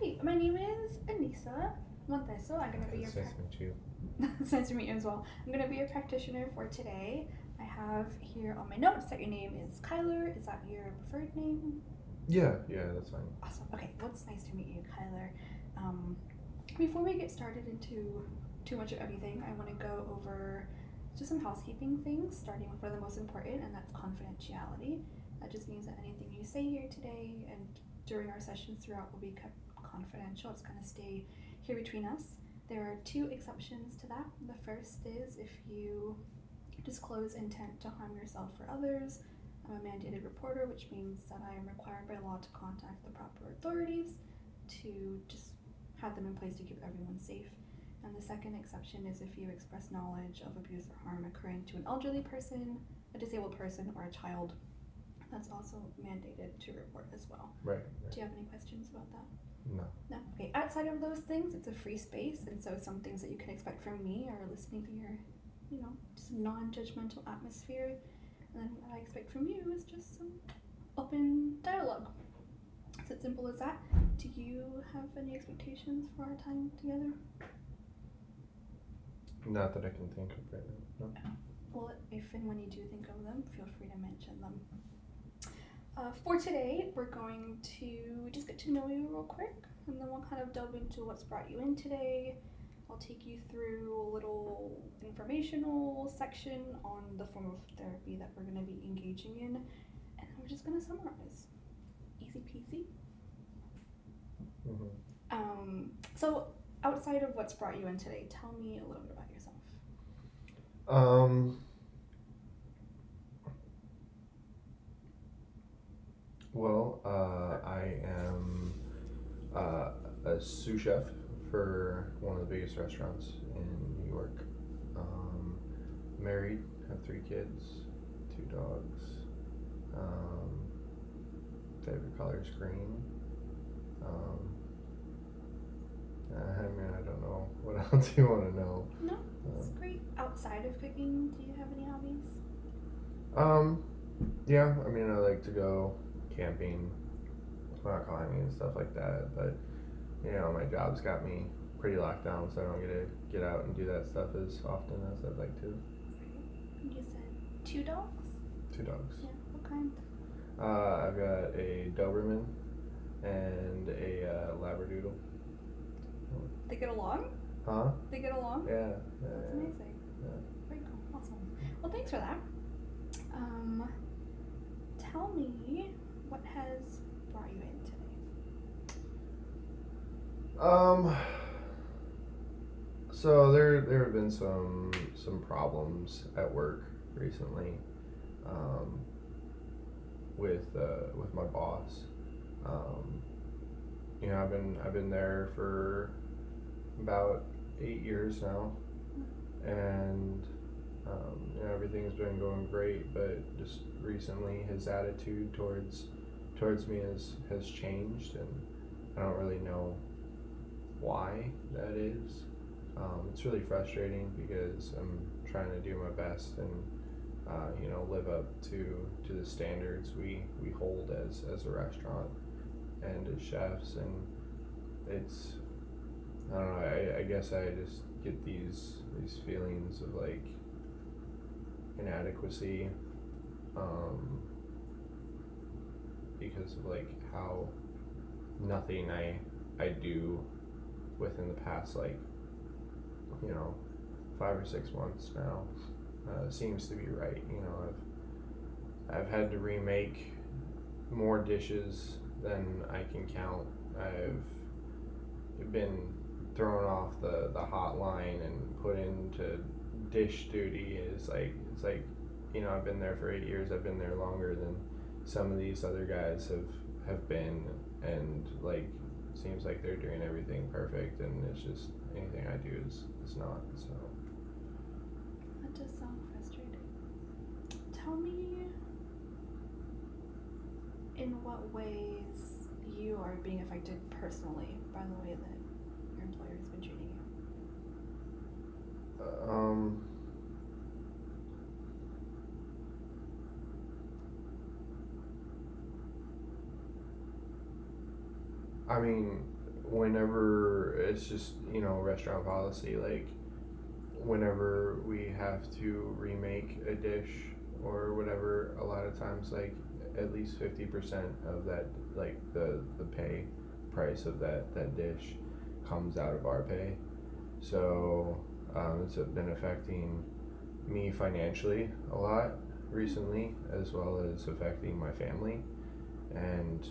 Hi, my name is Anissa Monteso. I'm gonna be your It's nice to meet you. It's nice to meet you as well. I'm gonna be your practitioner for today. I have here on my notes that your name is Kyler. Is that your preferred name? Yeah, that's fine. Awesome. Okay, well, it's nice to meet you, Kyler. Um, Before we get started into too much of everything, I want to go over just some housekeeping things, starting with one of the most important, and that's confidentiality. That just means that anything you say here today and during our sessions throughout will be kept confidential. It's going to stay here between us. There are two exceptions to that. The first is if you disclose intent to harm yourself or others. I'm a mandated reporter, which means that I am required by law to contact the proper authorities to just have them in place to keep everyone safe. And the second exception is if you express knowledge of abuse or harm occurring to an elderly person, a disabled person, or a child. That's also mandated to report as well. Right. Do you have any questions about that? No. No. Okay. Outside of those things, it's a free space, and so some things that you can expect from me are listening to your, just non-judgmental atmosphere. And then what I expect from you is just some open dialogue. It's as simple as that. Do you have any expectations for our time together? Not that I can think of right now. No. Well, if and when you do think of them, feel free to mention them. For today, we're going to just get to know you real quick, and then we'll kind of delve into what's brought you in today. I'll take you through a little informational section on the form of therapy that we're going to be engaging in, and then we're just going to summarize. Easy peasy. So, outside of what's brought you in today, tell me a little bit about yourself. Well, I am a sous chef for one of the biggest restaurants in New York. Married, have 3 kids, 2 dogs. Favorite color is green. I don't know. What else do you want to know? No, that's great. Outside of cooking, do you have any hobbies? Yeah, I like to go camping, rock climbing and stuff like that, but my job's got me pretty locked down, so I don't get to get out and do that stuff as often as I'd like to. You said 2 dogs? 2 dogs. Yeah, what kind? I've got a Doberman and a Labradoodle. They get along? Huh? They get along? Yeah. That's amazing. Yeah. Very cool. Awesome. Well, thanks for that. Tell me what has brought you in today. So there have been some problems at work recently, with my boss. I've been there for about 8 years now, and everything's been going great, but just recently his attitude towards me has changed, and I don't really know why that is. It's really frustrating because I'm trying to do my best and live up to the standards we hold as a restaurant and as chefs, and it's, I don't know, I guess I just get these feelings of like inadequacy, because of like how nothing I do within the past 5 or 6 months now seems to be right. I've had to remake more dishes than I can count. I've been thrown off the hotline and put into dish duty. It's like I've been there for 8 years. I've been there longer than some of these other guys have been, and seems like they're doing everything perfect, and it's just anything I do is not. So That does sound frustrating. Tell me in what ways you are being affected personally by the way that your employer has been treating you. I mean, whenever it's just, you know, restaurant policy, like whenever we have to remake a dish or whatever, a lot of times like at least 50% of that, like the pay price of that dish comes out of our pay. So it's been affecting me financially a lot recently, as well as affecting my family. And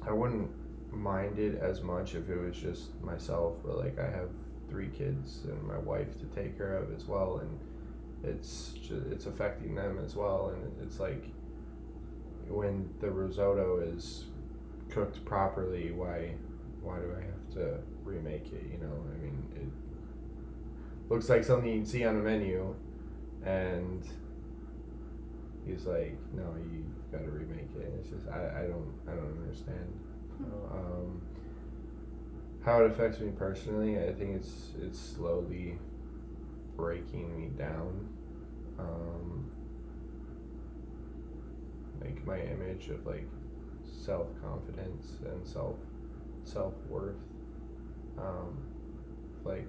I wouldn't mind it as much if it was just myself, but like I have 3 kids and my wife to take care of as well, and it's affecting them as well. And it's like when the risotto is cooked properly, why do I have to remake it? You know, I mean, it looks like something you'd see on a menu, and he's like, no, you gotta remake it. It's just I don't understand. How it affects me personally, I think it's slowly breaking me down. Like my image of like self confidence and self worth. Like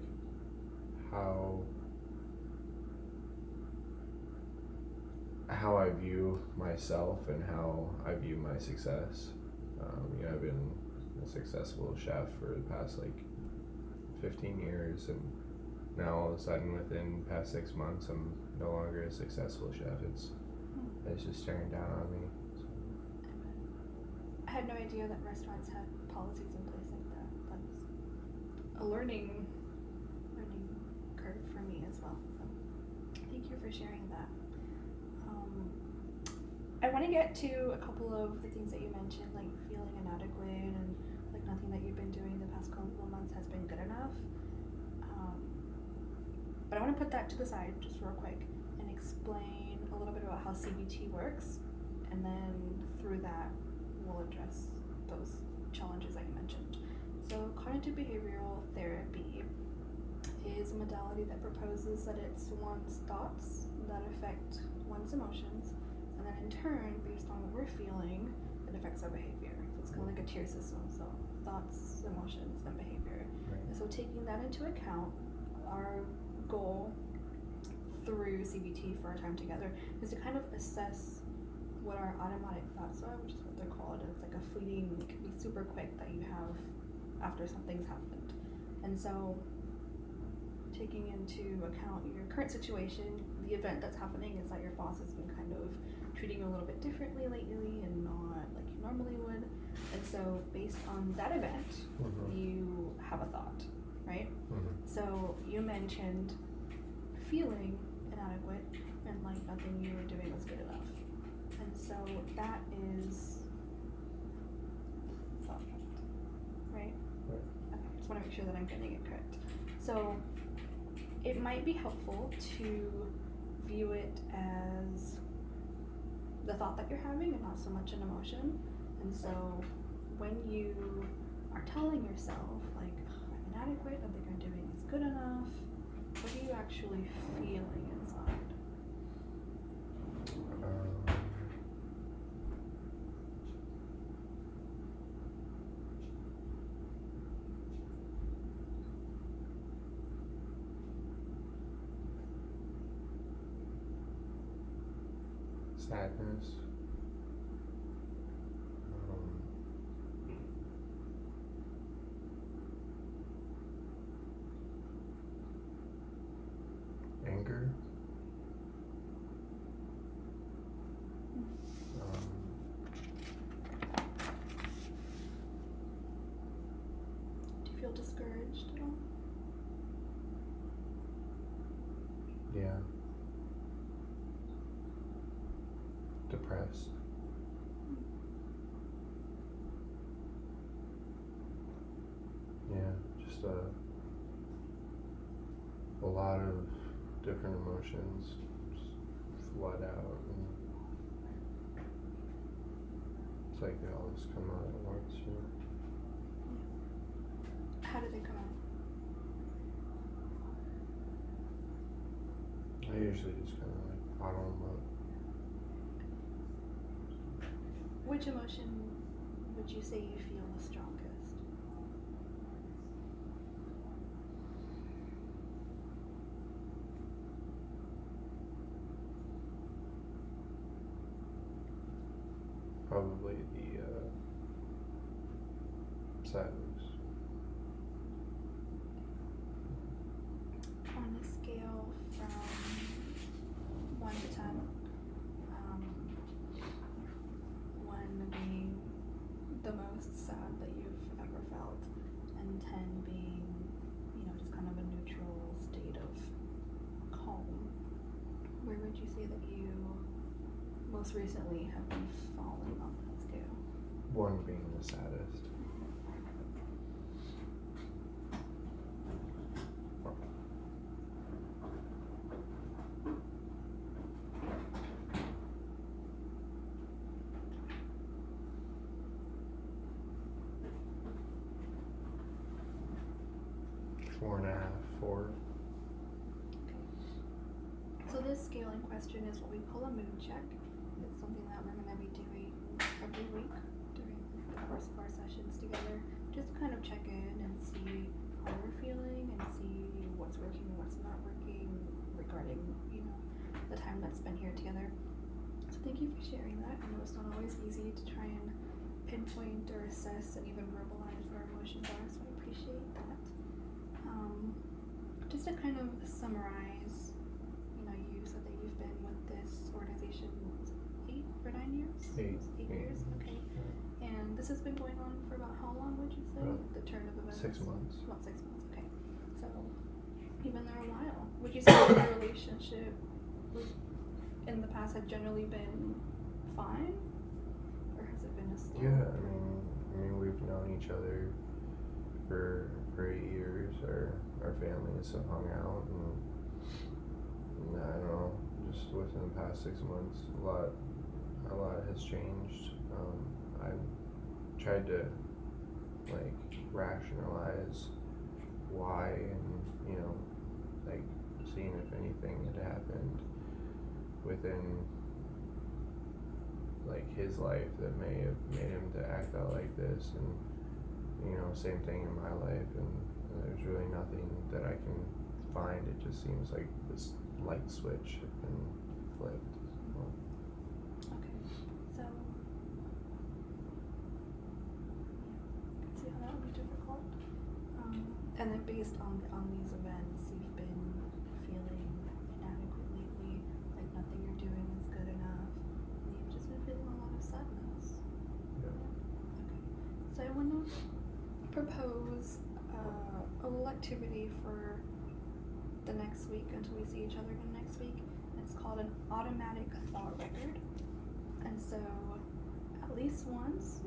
how I view myself and how I view my success. You know, I've been a successful chef for the past like 15 years, and now all of a sudden within the past 6 months I'm no longer a successful chef. It's just staring down on me. So. I had no idea that restaurants had policies in place like that. That's a learning curve for me as well. So thank you for sharing that. I want to get to a couple of the things that you mentioned, like feeling inadequate and like nothing that you've been doing the past couple of months has been good enough. But I want to put that to the side just real quick and explain a little bit about how CBT works, and then through that we'll address those challenges that you mentioned. So cognitive behavioral therapy is a modality that proposes that it's one's thoughts that affect one's emotions, and then in turn, based on what we're feeling, it affects our behavior. So it's kind of like a tier system, so thoughts, emotions, and behavior. Right. And so taking that into account, our goal through CBT for our time together is to kind of assess what our automatic thoughts are, which is what they're called. It's like a fleeting, it can be super quick that you have after something's happened. And so taking into account your current situation, the event that's happening is that your boss has been kind of treating you a little bit differently lately and not like you normally would. And so based on that event, you have a thought, right? So you mentioned feeling inadequate and like nothing you were doing was good enough. And so that is thought, right? Okay, just want to make sure that I'm getting it correct. So it might be helpful to view it as the thought that you're having and not so much an emotion. And so when you are telling yourself like, I'm inadequate, I don't think I'm doing this good enough, what are you actually feeling inside? Sadness. Anger. Do you feel discouraged at all? Yeah. Depressed. Yeah, just a lot of different emotions just flood out, and it's like they all just come out at once, you know. How do they come out? I usually just kind of like bottle them up. Which emotion would you say you feel the strongest? sadness? On a scale from 1 to 10, 1 being the most sad that you've ever felt, and 10 being, just kind of a neutral state of calm, where would you say that you most recently have been falling on that scale? 1 being the saddest. Four and a half, 4. So this scaling question is what we call a mood check. It's something that we're going to be doing every week during the course of our sessions together. Just kind of check in and see how we're feeling and see what's working and what's not working regarding, the time that's spent here together. So thank you for sharing that. I know it's not always easy to try and pinpoint or assess and even verbalize what our emotions are, so I appreciate that. Just to kind of summarize, you said that you've been with this organization, what was it, 8 or 9 years? 8 years, okay. And this has been going on for about how long, would you say? The turn of events? 6 months. About 6 months, okay. So, you've been there a while. Would you say that your relationship in the past had generally been fine? Or has it been a slow Yeah, I mean, we've known each other for 8 years. Our families have hung out, and I don't know, just within the past 6 months, a lot has changed. I've tried to rationalize why, and seeing if anything had happened within his life that may have made him to act out like this, and same thing in my life, and there's really nothing that I can find. It just seems like this light switch had been flipped. Okay, so I can see how that would be difficult. And then based on these events, you've been feeling inadequate lately, like nothing you're doing is good enough, and you've just been feeling a lot of sadness. Yeah. Okay, so I want to propose a little activity for the next week until we see each other again next week. And it's called an automatic thought record. And so at least once,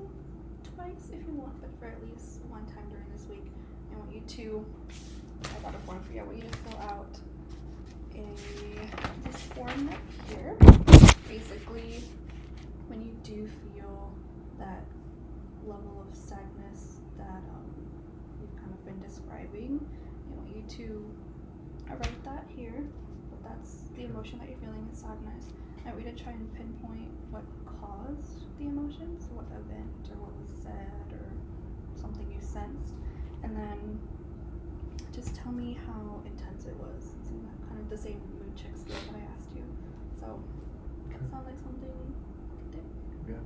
twice if you want, but for at least one time during this week, I want you to, I got a form for you, I want you to fill out this form right here. Basically, when you do feel that level of sadness that you've kind of been describing, I want you to write that here, but that's the emotion that you're feeling is sadness. I want you to try and pinpoint what caused the emotions, what event or what was said or something you sensed, and then just tell me how intense it was. It's in that kind of the same mood check scale that I asked you. So, that sounds like something you could do? Yeah.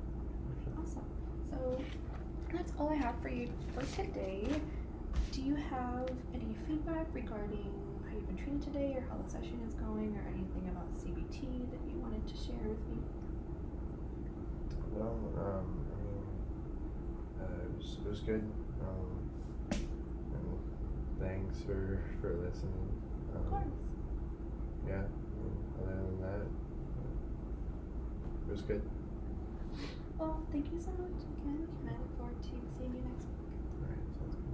Awesome. So, that's all I have for you for today. Do you have any feedback regarding how you've been treated today, or how the session is going, or anything about CBT that you wanted to share with me? Well, it was good. And thanks for listening. Of course. Yeah. Other than that, it was good. Well, thank you so much again, and I look forward to seeing you next week. All right. Sounds good.